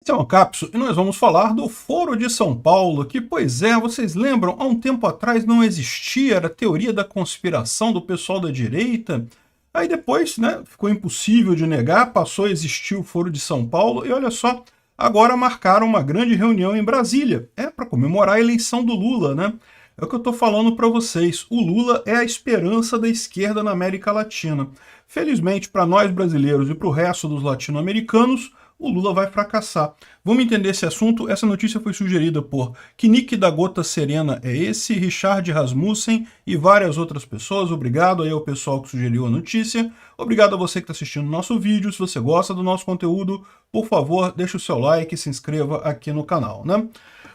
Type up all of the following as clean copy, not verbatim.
Esse é uma cápsula e nós vamos falar do Foro de São Paulo, que, pois é, vocês lembram, há um tempo atrás não existia, era a teoria da conspiração do pessoal da direita. Aí depois, né, ficou impossível de negar, passou a existir o Foro de São Paulo e olha só, agora marcaram uma grande reunião em Brasília. É para comemorar a eleição do Lula, né? É o que eu estou falando para vocês. O Lula é a esperança da esquerda na América Latina. Felizmente, para nós brasileiros e para o resto dos latino-americanos, o Lula vai fracassar. Vamos entender esse assunto? Essa notícia foi sugerida por Knick da Gota Serena, é esse, Richard Rasmussen e várias outras pessoas. Obrigado aí ao pessoal que sugeriu a notícia. Obrigado a você que está assistindo o nosso vídeo. Se você gosta do nosso conteúdo, por favor, deixe o seu like e se inscreva aqui no canal, né?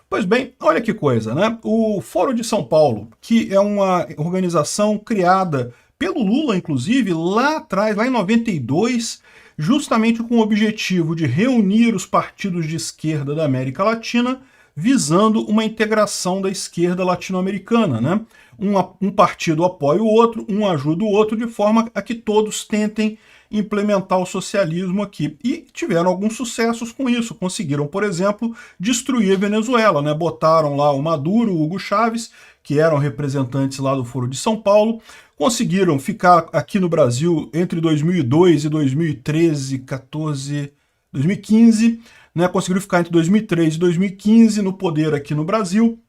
Pois bem, olha que coisa, né? O Foro de São Paulo, que é uma organização criada pelo Lula, inclusive, lá atrás, lá em 92, justamente com o objetivo de reunir os partidos de esquerda da América Latina, visando uma integração da esquerda latino-americana, né? Um partido apoia o outro, um ajuda o outro, de forma a que todos tentem implementar o socialismo aqui. E tiveram alguns sucessos com isso. Conseguiram, por exemplo, destruir a Venezuela, né? Botaram lá o Maduro, o Hugo Chávez, que eram representantes lá do Foro de São Paulo, conseguiram ficar aqui no Brasil entre 2002 e 2013, 14, 2015, né? Conseguiram ficar entre 2003 e 2015 no poder aqui no Brasil.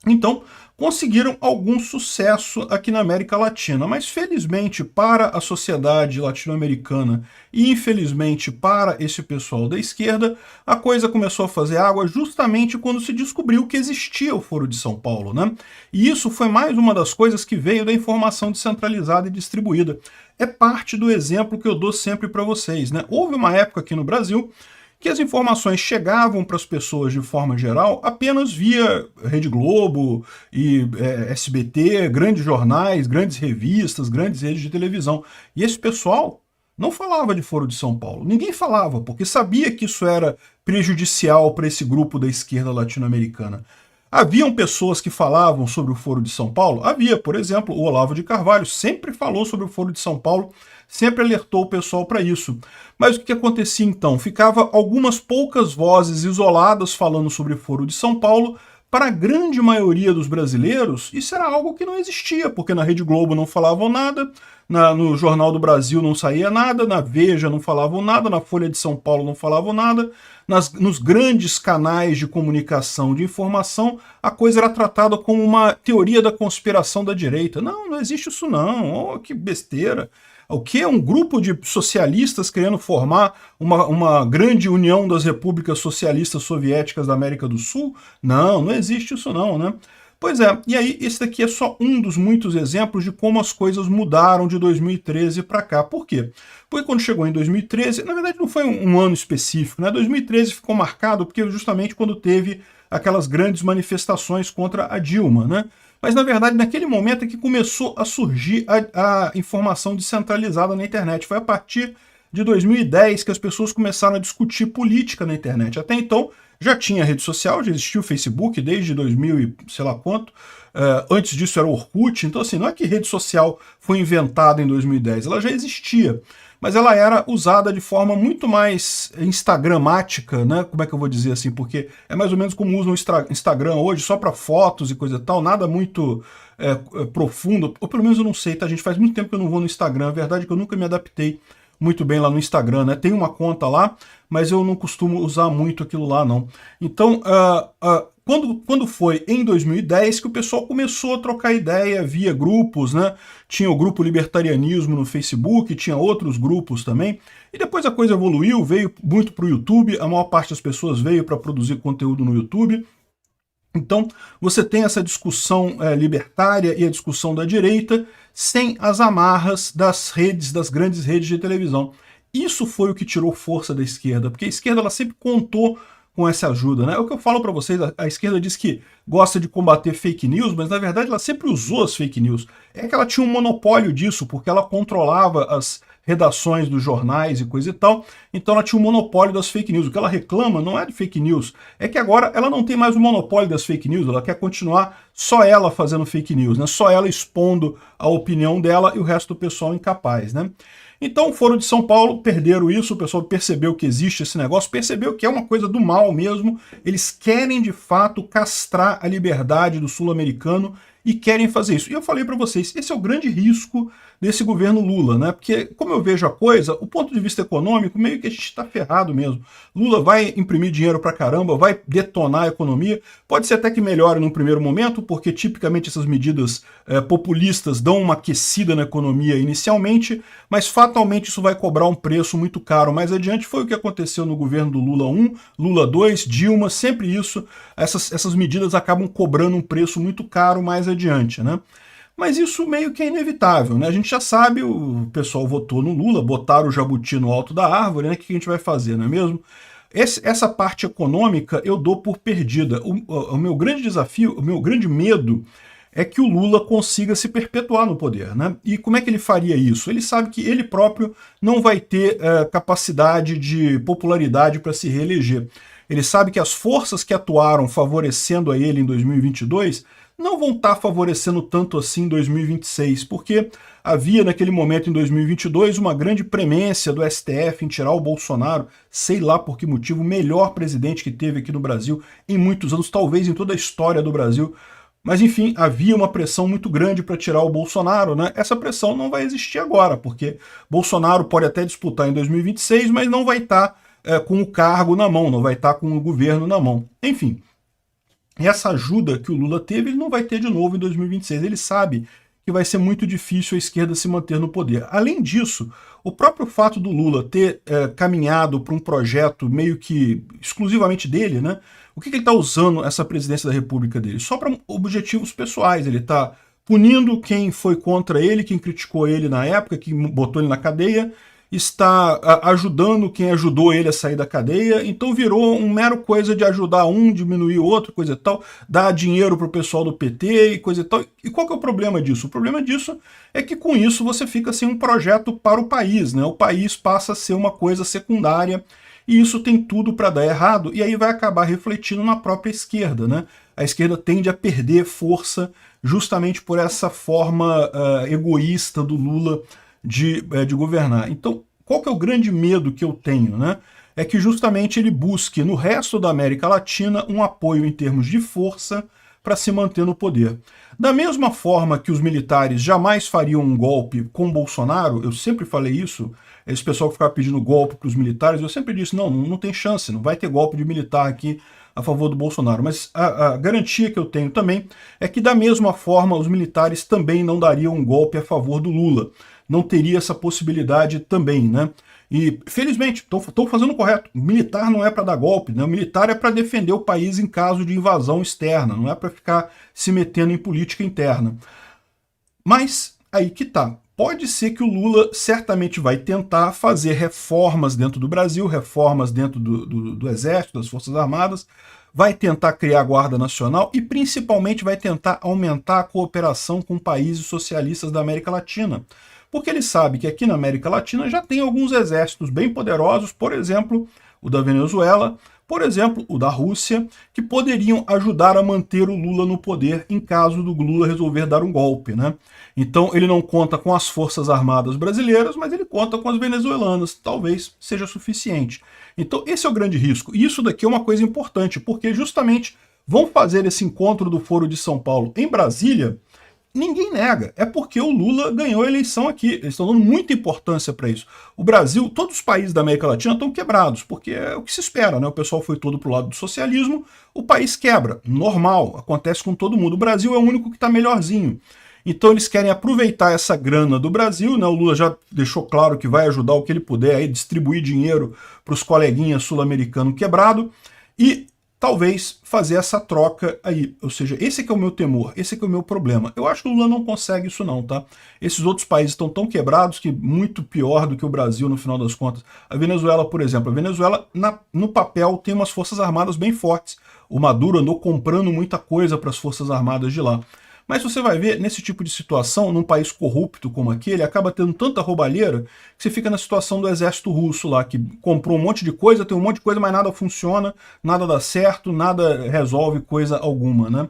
Então, conseguiram algum sucesso aqui na América Latina, mas felizmente para a sociedade latino-americana e infelizmente para esse pessoal da esquerda, a coisa começou a fazer água justamente quando se descobriu que existia o Foro de São Paulo, né? E isso foi mais uma das coisas que veio da informação descentralizada e distribuída. É parte do exemplo que eu dou sempre para vocês, né? Houve uma época aqui no Brasil que as informações chegavam para as pessoas de forma geral apenas via Rede Globo e SBT, grandes jornais, grandes revistas, grandes redes de televisão. E esse pessoal não falava de Foro de São Paulo. Ninguém falava, porque sabia que isso era prejudicial para esse grupo da esquerda latino-americana. Haviam pessoas que falavam sobre o Foro de São Paulo? Havia, por exemplo, o Olavo de Carvalho sempre falou sobre o Foro de São Paulo, sempre alertou o pessoal para isso. Mas o que acontecia então? Ficava algumas poucas vozes isoladas falando sobre o Foro de São Paulo. Para a grande maioria dos brasileiros, isso era algo que não existia, porque na Rede Globo não falavam nada, no Jornal do Brasil não saía nada, na Veja não falavam nada, na Folha de São Paulo não falavam nada, nos grandes canais de comunicação, de informação, a coisa era tratada como uma teoria da conspiração da direita. Não, não existe isso não, oh, que besteira. O que é um grupo de socialistas querendo formar uma grande união das repúblicas socialistas soviéticas da América do Sul? Não, não existe isso não, né? Pois é, e aí esse daqui é só um dos muitos exemplos de como as coisas mudaram de 2013 para cá. Por quê? Porque quando chegou em 2013, na verdade não foi um ano específico, né? 2013 ficou marcado porque justamente quando teve aquelas grandes manifestações contra a Dilma, né? Mas, na verdade, naquele momento é que começou a surgir a informação descentralizada na internet. Foi a partir de 2010 que as pessoas começaram a discutir política na internet. Até então, já tinha rede social, já existia o Facebook desde 2000 e sei lá quanto. Antes disso era o Orkut. Então, assim, não é que rede social foi inventada em 2010, ela já existia. Mas ela era usada de forma muito mais instagramática, né? Como é que eu vou dizer assim? Porque é mais ou menos como usam o Instagram hoje, só para fotos e coisa e tal, nada muito profundo, ou pelo menos eu não sei, tá, gente? Faz muito tempo que eu não vou no Instagram, a verdade é que eu nunca me adaptei muito bem lá no Instagram, né? Tem uma conta lá, mas eu não costumo usar muito aquilo lá, não. Então, quando foi em 2010 que o pessoal começou a trocar ideia via grupos, né? Tinha o grupo Libertarianismo no Facebook, tinha outros grupos também, e depois a coisa evoluiu, veio muito para o YouTube, a maior parte das pessoas veio para produzir conteúdo no YouTube. Então, você tem essa discussão libertária e a discussão da direita sem as amarras das redes, das grandes redes de televisão. Isso foi o que tirou força da esquerda, porque a esquerda ela sempre contou com essa ajuda, né? É o que eu falo para vocês, a esquerda diz que gosta de combater fake news, mas na verdade ela sempre usou as fake news. É que ela tinha um monopólio disso, porque ela controlava as redações dos jornais e coisa e tal, então ela tinha um monopólio das fake news. O que ela reclama não é de fake news, é que agora ela não tem mais o monopólio das fake news, ela quer continuar só ela fazendo fake news, né? Só ela expondo a opinião dela e o resto do pessoal incapaz, né? Então, Foro de São Paulo perderam isso, o pessoal percebeu que existe esse negócio, percebeu que é uma coisa do mal mesmo, eles querem de fato castrar a liberdade do sul-americano e querem fazer isso. E eu falei para vocês, esse é o grande risco desse governo Lula, né? Porque, como eu vejo a coisa, o ponto de vista econômico, meio que a gente está ferrado mesmo. Lula vai imprimir dinheiro pra caramba, vai detonar a economia, pode ser até que melhore num primeiro momento, porque tipicamente essas medidas populistas dão uma aquecida na economia inicialmente, mas fatalmente isso vai cobrar um preço muito caro mais adiante. Foi o que aconteceu no governo do Lula 1, Lula 2, Dilma, sempre isso. Essas medidas acabam cobrando um preço muito caro mais adiante, né? Mas isso meio que é inevitável, né? A gente já sabe, o pessoal votou no Lula, botaram o jabuti no alto da árvore, né? O que a gente vai fazer, não é mesmo? Essa parte econômica eu dou por perdida. O meu grande desafio, o meu grande medo é que o Lula consiga se perpetuar no poder, né? E como é que ele faria isso? Ele sabe que ele próprio não vai ter capacidade de popularidade para se reeleger. Ele sabe que as forças que atuaram favorecendo a ele em 2022 não vão estar favorecendo tanto assim em 2026, porque havia naquele momento em 2022 uma grande premência do STF em tirar o Bolsonaro, sei lá por que motivo, o melhor presidente que teve aqui no Brasil em muitos anos, talvez em toda a história do Brasil. Mas enfim, havia uma pressão muito grande para tirar o Bolsonaro, né? Essa pressão não vai existir agora, porque Bolsonaro pode até disputar em 2026, mas não vai estar com o cargo na mão, não vai estar com o governo na mão. Enfim, essa ajuda que o Lula teve, ele não vai ter de novo em 2026. Ele sabe que vai ser muito difícil a esquerda se manter no poder. Além disso, o próprio fato do Lula ter caminhado para um projeto meio que exclusivamente dele, né? O que ele está usando essa presidência da República dele? Só para objetivos pessoais. Ele está punindo quem foi contra ele, quem criticou ele na época, que botou ele na cadeia, está ajudando quem ajudou ele a sair da cadeia, então virou um mero coisa de ajudar um, diminuir o outro, coisa e tal, dar dinheiro pro pessoal do PT e coisa e tal. E qual que é o problema disso? O problema disso é que com isso você fica sem um projeto para o país, né? O país passa a ser uma coisa secundária e isso tem tudo para dar errado e aí vai acabar refletindo na própria esquerda, né? A esquerda tende a perder força justamente por essa forma egoísta do Lula de governar. Então, qual que é o grande medo que eu tenho, né? É que justamente ele busque no resto da América Latina um apoio em termos de força para se manter no poder. Da mesma forma que os militares jamais fariam um golpe com Bolsonaro, eu sempre falei isso, esse pessoal que ficava pedindo golpe para os militares, eu sempre disse, não tem chance, não vai ter golpe de militar aqui a favor do Bolsonaro. Mas a garantia que eu tenho também é que da mesma forma os militares também não dariam um golpe a favor do Lula. Não teria essa possibilidade também, né? E, felizmente, estou fazendo o correto. O militar não é para dar golpe, né? O militar é para defender o país em caso de invasão externa, não é para ficar se metendo em política interna. Mas, aí que tá. Pode ser que o Lula certamente vai tentar fazer reformas dentro do Brasil, reformas dentro do Exército, das Forças Armadas, vai tentar criar a Guarda Nacional e, principalmente, vai tentar aumentar a cooperação com países socialistas da América Latina. Porque ele sabe que aqui na América Latina já tem alguns exércitos bem poderosos, por exemplo, o da Venezuela, por exemplo, o da Rússia, que poderiam ajudar a manter o Lula no poder em caso do Lula resolver dar um golpe, né? Então ele não conta com as Forças Armadas brasileiras, mas ele conta com as venezuelanas, talvez seja suficiente. Então esse é o grande risco. E isso daqui é uma coisa importante, porque justamente vão fazer esse encontro do Foro de São Paulo em Brasília. Ninguém nega, é porque o Lula ganhou a eleição aqui, eles estão dando muita importância para isso. O Brasil, todos os países da América Latina estão quebrados, porque é o que se espera, né? O pessoal foi todo para o lado do socialismo, o país quebra, normal, acontece com todo mundo. O Brasil é o único que está melhorzinho. Então eles querem aproveitar essa grana do Brasil, né? O Lula já deixou claro que vai ajudar o que ele puder, aí, distribuir dinheiro para os coleguinhas sul-americanos quebrados, e talvez fazer essa troca aí. Ou seja, esse que é o meu temor, esse que é o meu problema. Eu acho que o Lula não consegue isso não, tá? Esses outros países estão tão quebrados que muito pior do que o Brasil no final das contas. A Venezuela, por exemplo, a Venezuela no papel tem umas forças armadas bem fortes. O Maduro andou comprando muita coisa para as forças armadas de lá. Mas você vai ver, nesse tipo de situação, num país corrupto como aquele, acaba tendo tanta roubalheira que você fica na situação do exército russo lá, que comprou um monte de coisa, tem um monte de coisa, mas nada funciona, nada dá certo, nada resolve coisa alguma, né?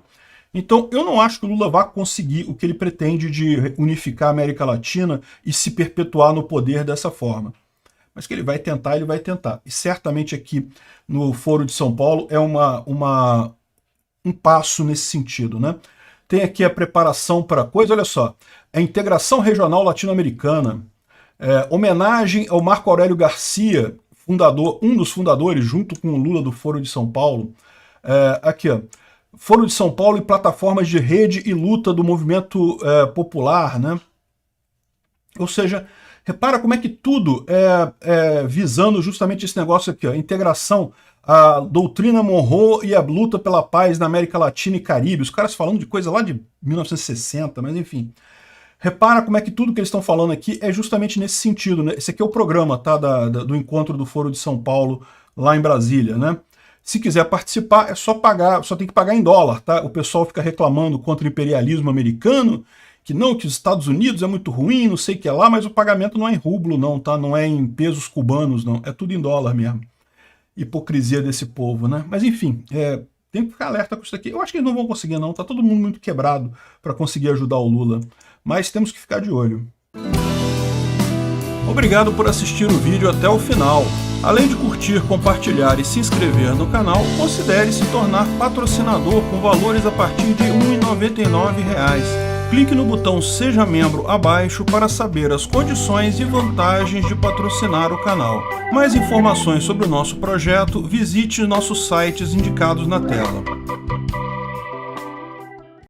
Então, eu não acho que o Lula vá conseguir o que ele pretende de unificar a América Latina e se perpetuar no poder dessa forma. Mas que ele vai tentar, ele vai tentar. E certamente aqui no Foro de São Paulo é um passo nesse sentido, né? Tem aqui a preparação para a coisa, olha só, a integração regional latino-americana, homenagem ao Marco Aurélio Garcia, fundador, um dos fundadores, junto com o Lula do Foro de São Paulo. Aqui, ó, Foro de São Paulo e plataformas de rede e luta do movimento popular, né? Ou seja, repara como é que tudo visando justamente esse negócio aqui, ó, a integração, a doutrina Monroe e a luta pela paz na América Latina e Caribe. Os caras falando de coisa lá de 1960, mas enfim. Repara como é que tudo que eles estão falando aqui é justamente nesse sentido, né? Esse aqui é o programa, tá, do encontro do Foro de São Paulo lá em Brasília, né? Se quiser participar, é só pagar, só tem que pagar em dólar, tá? O pessoal fica reclamando contra o imperialismo americano, que os Estados Unidos é muito ruim, não sei o que é lá, mas o pagamento não é em rublo não, tá? Não é em pesos cubanos não, é tudo em dólar mesmo. Hipocrisia desse povo, né? Mas enfim, tem que ficar alerta com isso aqui. Eu acho que eles não vão conseguir não, tá todo mundo muito quebrado para conseguir ajudar o Lula. Mas temos que ficar de olho. Obrigado por assistir o vídeo até o final. Além de curtir, compartilhar e se inscrever no canal, considere se tornar patrocinador com valores a partir de R$ 1,99. Clique no botão Seja Membro abaixo para saber as condições e vantagens de patrocinar o canal. Mais informações sobre o nosso projeto, visite nossos sites indicados na tela.